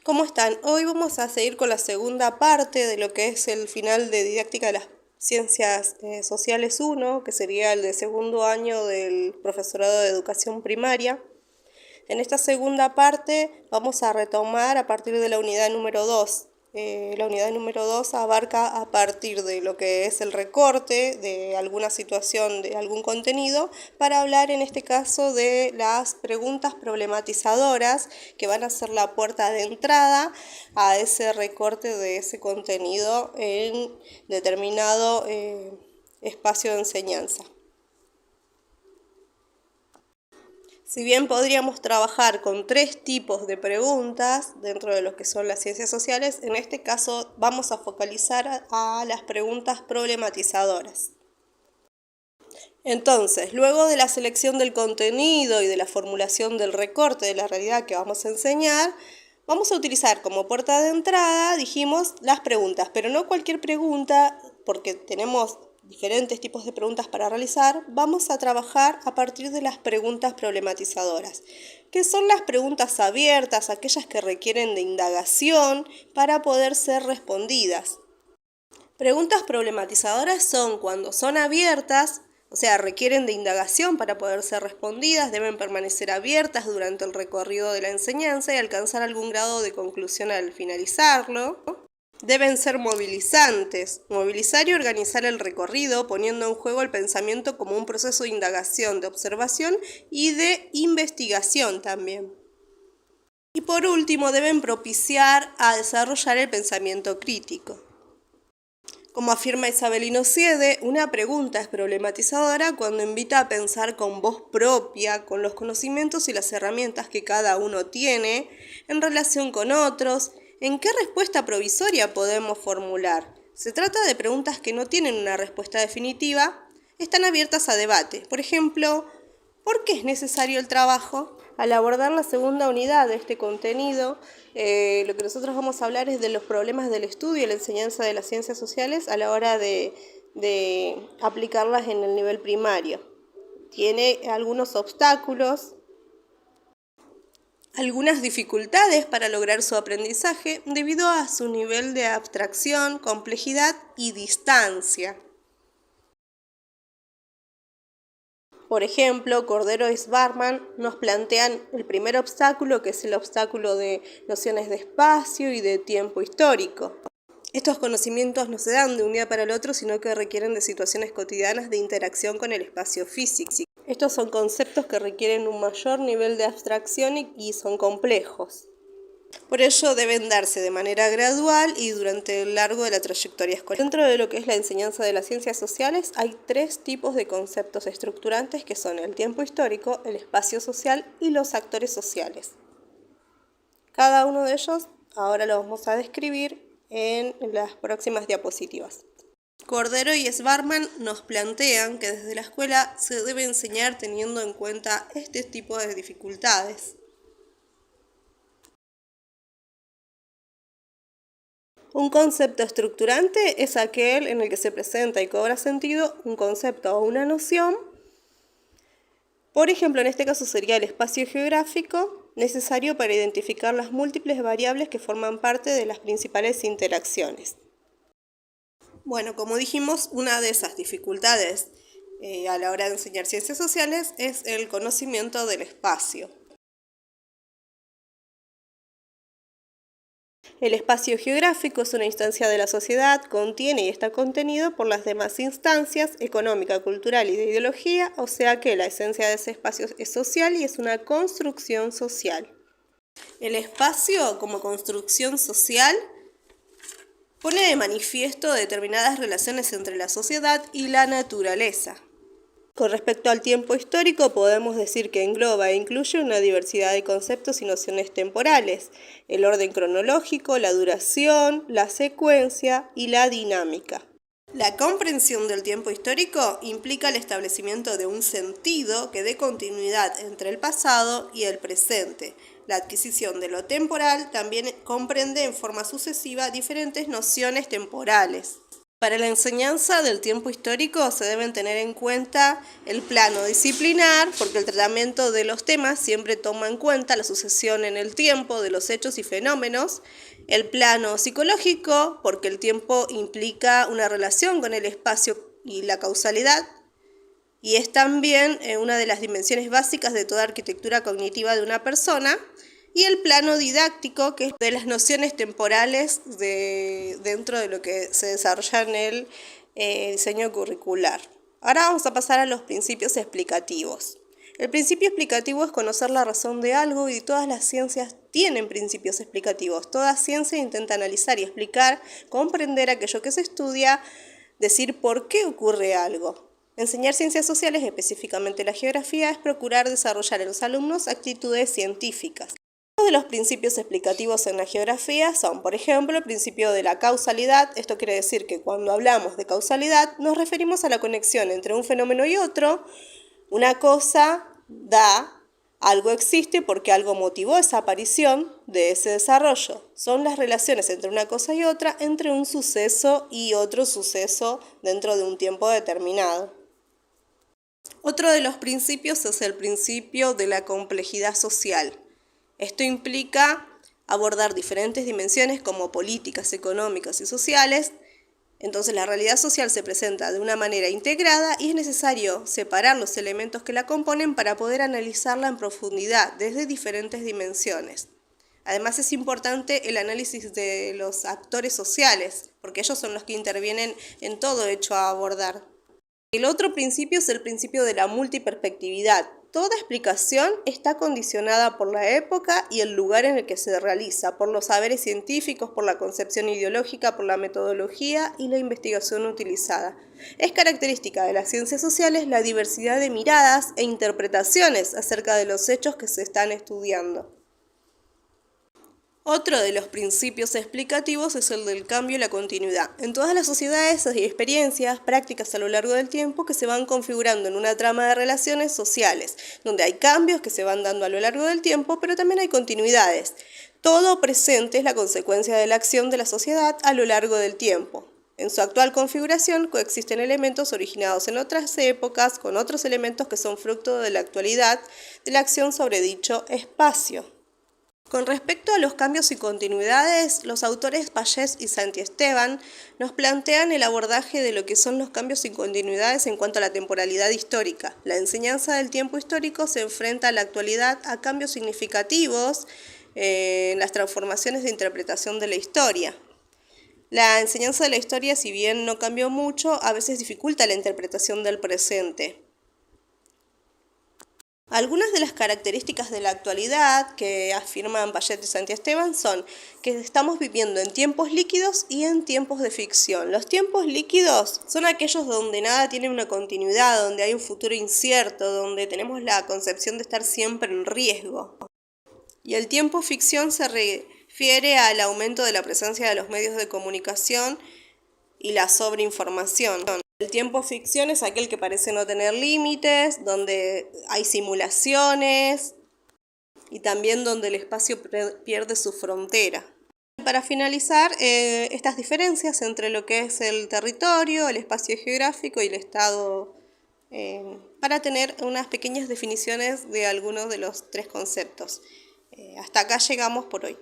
¿Cómo están? Hoy vamos a seguir con la segunda parte de lo que es el final de Didáctica de las Ciencias Sociales 1, que sería el de segundo año del profesorado de educación primaria. En esta segunda parte vamos a retomar a partir de la unidad número 2. La unidad número 2 abarca a partir de lo que es el recorte de alguna situación, de algún contenido, para hablar en este caso de las preguntas problematizadoras que van a ser la puerta de entrada a ese recorte de ese contenido en determinado espacio de enseñanza. Si bien podríamos trabajar con 3 tipos de preguntas dentro de lo que son las ciencias sociales, en este caso vamos a focalizar a las preguntas problematizadoras. Entonces, luego de la selección del contenido y de la formulación del recorte de la realidad que vamos a enseñar, vamos a utilizar como puerta de entrada, dijimos, las preguntas, pero no cualquier pregunta, porque tenemos diferentes tipos de preguntas para realizar. Vamos a trabajar a partir de las preguntas problematizadoras, que son las preguntas abiertas, aquellas que requieren de indagación para poder ser respondidas. Preguntas problematizadoras son cuando son abiertas, o sea, requieren de indagación para poder ser respondidas, deben permanecer abiertas durante el recorrido de la enseñanza y alcanzar algún grado de conclusión al finalizarlo. Deben ser movilizantes, movilizar y organizar el recorrido, poniendo en juego el pensamiento como un proceso de indagación, de observación y de investigación también. Y por último, deben propiciar a desarrollar el pensamiento crítico. Como afirma Isabelino Siede, una pregunta es problematizadora cuando invita a pensar con voz propia, con los conocimientos y las herramientas que cada uno tiene, en relación con otros. ¿En qué respuesta provisoria podemos formular? Se trata de preguntas que no tienen una respuesta definitiva, están abiertas a debate. Por ejemplo, ¿por qué es necesario el trabajo? Al abordar la segunda unidad de este contenido, lo que nosotros vamos a hablar es de los problemas del estudio y la enseñanza de las ciencias sociales a la hora de aplicarlas en el nivel primario. Tiene algunos obstáculos, algunas dificultades para lograr su aprendizaje debido a su nivel de abstracción, complejidad y distancia. Por ejemplo, Cordero y Sbarman nos plantean el primer obstáculo, que es el obstáculo de nociones de espacio y de tiempo histórico. Estos conocimientos no se dan de un día para el otro, sino que requieren de situaciones cotidianas de interacción con el espacio físico. Estos son conceptos que requieren un mayor nivel de abstracción y son complejos. Por ello deben darse de manera gradual y durante el largo de la trayectoria escolar. Dentro de lo que es la enseñanza de las ciencias sociales hay 3 tipos de conceptos estructurantes que son el tiempo histórico, el espacio social y los actores sociales. Cada uno de ellos ahora lo vamos a describir en las próximas diapositivas. Cordero y Sbarman nos plantean que desde la escuela se debe enseñar teniendo en cuenta este tipo de dificultades. Un concepto estructurante es aquel en el que se presenta y cobra sentido un concepto o una noción. Por ejemplo, en este caso sería el espacio geográfico, necesario para identificar las múltiples variables que forman parte de las principales interacciones. Bueno, como dijimos, una de esas dificultades a la hora de enseñar ciencias sociales es el conocimiento del espacio. El espacio geográfico es una instancia de la sociedad, contiene y está contenido por las demás instancias económica, cultural y de ideología, o sea que la esencia de ese espacio es social y es una construcción social. El espacio como construcción social pone de manifiesto determinadas relaciones entre la sociedad y la naturaleza. Con respecto al tiempo histórico, podemos decir que engloba e incluye una diversidad de conceptos y nociones temporales, el orden cronológico, la duración, la secuencia y la dinámica. La comprensión del tiempo histórico implica el establecimiento de un sentido que dé continuidad entre el pasado y el presente. La adquisición de lo temporal también comprende en forma sucesiva diferentes nociones temporales. Para la enseñanza del tiempo histórico se deben tener en cuenta el plano disciplinar, porque el tratamiento de los temas siempre toma en cuenta la sucesión en el tiempo de los hechos y fenómenos. El plano psicológico, porque el tiempo implica una relación con el espacio y la causalidad. Y es también una de las dimensiones básicas de toda arquitectura cognitiva de una persona. Y el plano didáctico, que es de las nociones temporales dentro de lo que se desarrolla en el diseño curricular. Ahora vamos a pasar a los principios explicativos. El principio explicativo es conocer la razón de algo y todas las ciencias tienen principios explicativos. Toda ciencia intenta analizar y explicar, comprender aquello que se estudia, decir por qué ocurre algo. Enseñar ciencias sociales, específicamente la geografía, es procurar desarrollar en los alumnos actitudes científicas. De los principios explicativos en la geografía son, por ejemplo, el principio de la causalidad. Esto quiere decir que cuando hablamos de causalidad nos referimos a la conexión entre un fenómeno y otro. Una cosa da, algo existe porque algo motivó esa aparición de ese desarrollo. Son las relaciones entre una cosa y otra, entre un suceso y otro suceso dentro de un tiempo determinado. Otro de los principios es el principio de la complejidad social. Esto implica abordar diferentes dimensiones como políticas, económicas y sociales. Entonces la realidad social se presenta de una manera integrada y es necesario separar los elementos que la componen para poder analizarla en profundidad desde diferentes dimensiones. Además es importante el análisis de los actores sociales, porque ellos son los que intervienen en todo hecho a abordar. El otro principio es el principio de la multiperspectividad. Toda explicación está condicionada por la época y el lugar en el que se realiza, por los saberes científicos, por la concepción ideológica, por la metodología y la investigación utilizada. Es característica de las ciencias sociales la diversidad de miradas e interpretaciones acerca de los hechos que se están estudiando. Otro de los principios explicativos es el del cambio y la continuidad. En todas las sociedades hay experiencias, prácticas a lo largo del tiempo que se van configurando en una trama de relaciones sociales, donde hay cambios que se van dando a lo largo del tiempo, pero también hay continuidades. Todo presente es la consecuencia de la acción de la sociedad a lo largo del tiempo. En su actual configuración coexisten elementos originados en otras épocas con otros elementos que son fruto de la actualidad de la acción sobre dicho espacio. Con respecto a los cambios y continuidades, los autores Pallés y Santiesteban nos plantean el abordaje de lo que son los cambios y continuidades en cuanto a la temporalidad histórica. La enseñanza del tiempo histórico se enfrenta a la actualidad a cambios significativos en las transformaciones de interpretación de la historia. La enseñanza de la historia, si bien no cambió mucho, a veces dificulta la interpretación del presente. Algunas de las características de la actualidad que afirman Pallés y Santiesteban son que estamos viviendo en tiempos líquidos y en tiempos de ficción. Los tiempos líquidos son aquellos donde nada tiene una continuidad, donde hay un futuro incierto, donde tenemos la concepción de estar siempre en riesgo. Y el tiempo ficción se refiere al aumento de la presencia de los medios de comunicación y la sobreinformación. El tiempo ficción es aquel que parece no tener límites, donde hay simulaciones y también donde el espacio pierde su frontera. Para finalizar, estas diferencias entre lo que es el territorio, el espacio geográfico y el estado, para tener unas pequeñas definiciones de algunos de los tres conceptos. Hasta acá llegamos por hoy.